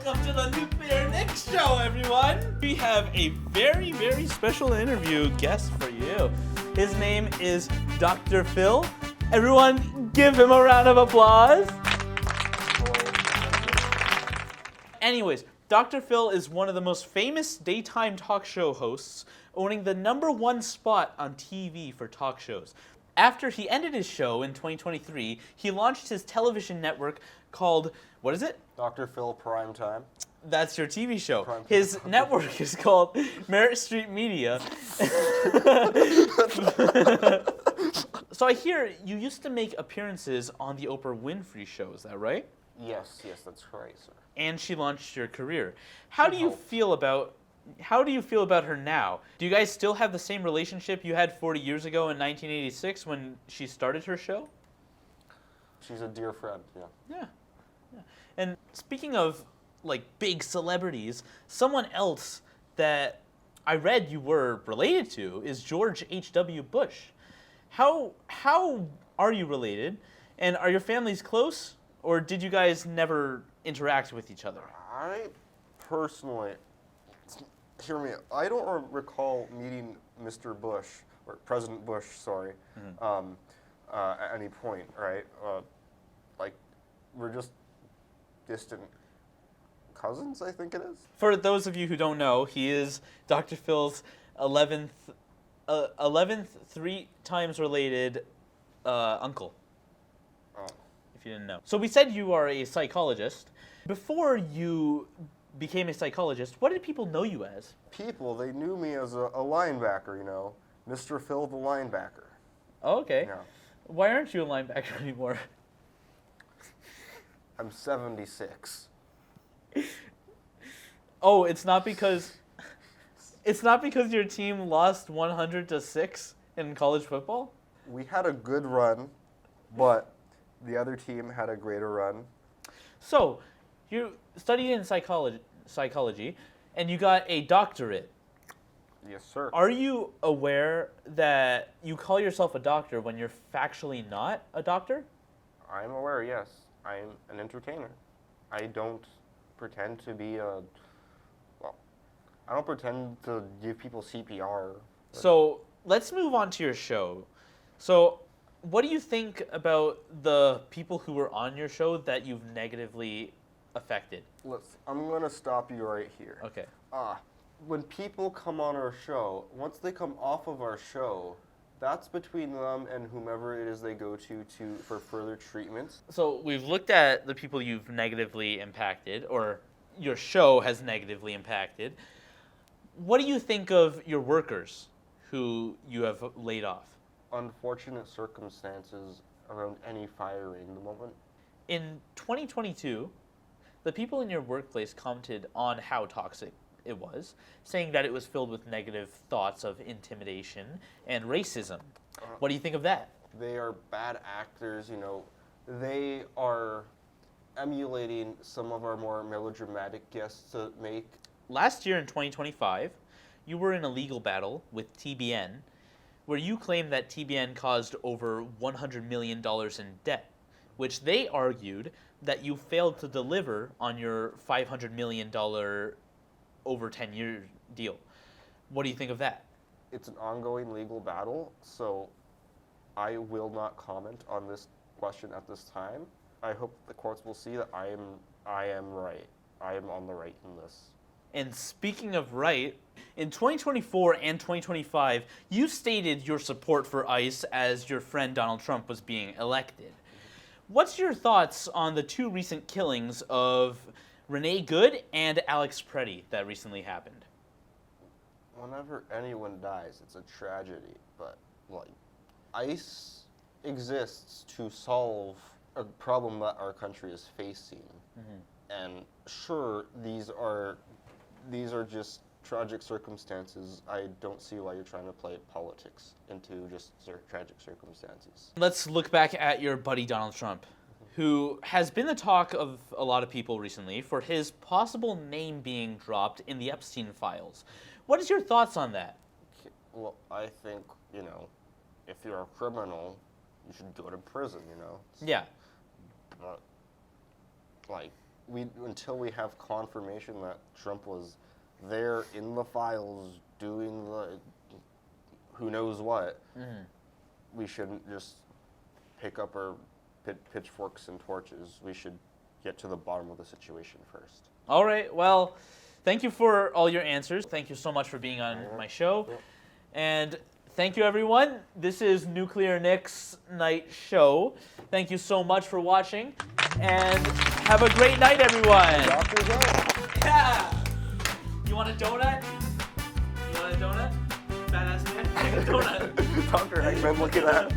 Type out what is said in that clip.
welcome to the Nuclear Nick Show, everyone! We have a very, very special interview guest for you. His name is Dr. Phil. Everyone, give him a round of applause. Anyways, Dr. Phil is one of the most famous daytime talk show hosts, owning the #1 spot on TV for talk shows. After he ended his show in 2023, he launched his television network called, what is it? Dr. Phil Primetime. That's your TV show. Primetime. His network is called Merit Street Media. So I hear you used to make appearances on the Oprah Winfrey Show, is that right? Yes, that's right, sir. And she launched your career. How do you feel about her now? Do you guys still have the same relationship you had 40 years ago in 1986 when she started her show? She's a dear friend, yeah. Yeah. And speaking of like big celebrities, someone else that I read you were related to is George H.W. Bush. How are you related? And are your families close? Or did you guys never interact with each other? I personally, hear me, I don't recall meeting Mr. Bush, or President Bush, sorry, at any point, right? Like, we're just distant cousins, I think it is. For those of you who don't know, he is Dr. Phil's 11th 3 times related uncle. Oh. If you didn't know. So we said you are a psychologist. Before you became a psychologist, what did people know you as? People, they knew me as a linebacker, you know, Mr. Phil the linebacker. Oh, okay. Yeah. Why aren't you a linebacker anymore? I'm 76. Oh, it's not because your team lost 100-6 in college football? We had a good run, but the other team had a greater run. So, you studied in psychology, and you got a doctorate. Yes, sir. Are you aware that you call yourself a doctor when you're factually not a doctor? I'm aware, yes. I'm an entertainer. I don't pretend to be I don't pretend to give people CPR. So, let's move on to your show. So, what do you think about the people who were on your show that you've negatively affected? I'm going to stop you right here. Okay. When people come on our show, once they come off of our show, that's between them and whomever it is they go to for further treatments. So we've looked at the people you've negatively impacted, or your show has negatively impacted. What do you think of your workers who you have laid off? Unfortunate circumstances around any firing at the moment. In 2022, the people in your workplace commented on how toxic it was, saying that it was filled with negative thoughts of intimidation and racism. What do you think of that? They are bad actors, you know. They are emulating some of our more melodramatic guests to make. Last year in 2025, you were in a legal battle with TBN, where you claimed that TBN caused over $100 million in debt, which they argued that you failed to deliver on your $500 million over 10-year deal. What do you think of that? It's an ongoing legal battle, so I will not comment on this question at this time. I hope the courts will see that I am right. I am on the right in this. And speaking of right, in 2024 and 2025, you stated your support for ICE as your friend Donald Trump was being elected. What's your thoughts on the 2 recent killings of Renee Good and Alex Preddy that recently happened? Whenever anyone dies, it's a tragedy, but like, ICE exists to solve a problem that our country is facing. And sure, these are just tragic circumstances. I don't see why you're trying to play politics into just tragic circumstances. Let's look back at your buddy Donald Trump, who has been the talk of a lot of people recently for his possible name being dropped in the Epstein files. What is your thoughts on that? Well, I think, you know, if you're a criminal, you should go to prison, you know? Yeah. But, like, until we have confirmation that Trump was there in the files doing the who knows what, we shouldn't just pick up our pitchforks and torches. We should get to the bottom of the situation first. All right. Well, thank you for all your answers. Thank you so much for being on my show. And thank you, everyone. This is Nuclear Nick's night show. Thank you so much for watching. And have a great night, everyone. Doctor's out. Yeah. You want a donut? You want a donut? Badass man. Take a donut. Dr. Eggman, look at that.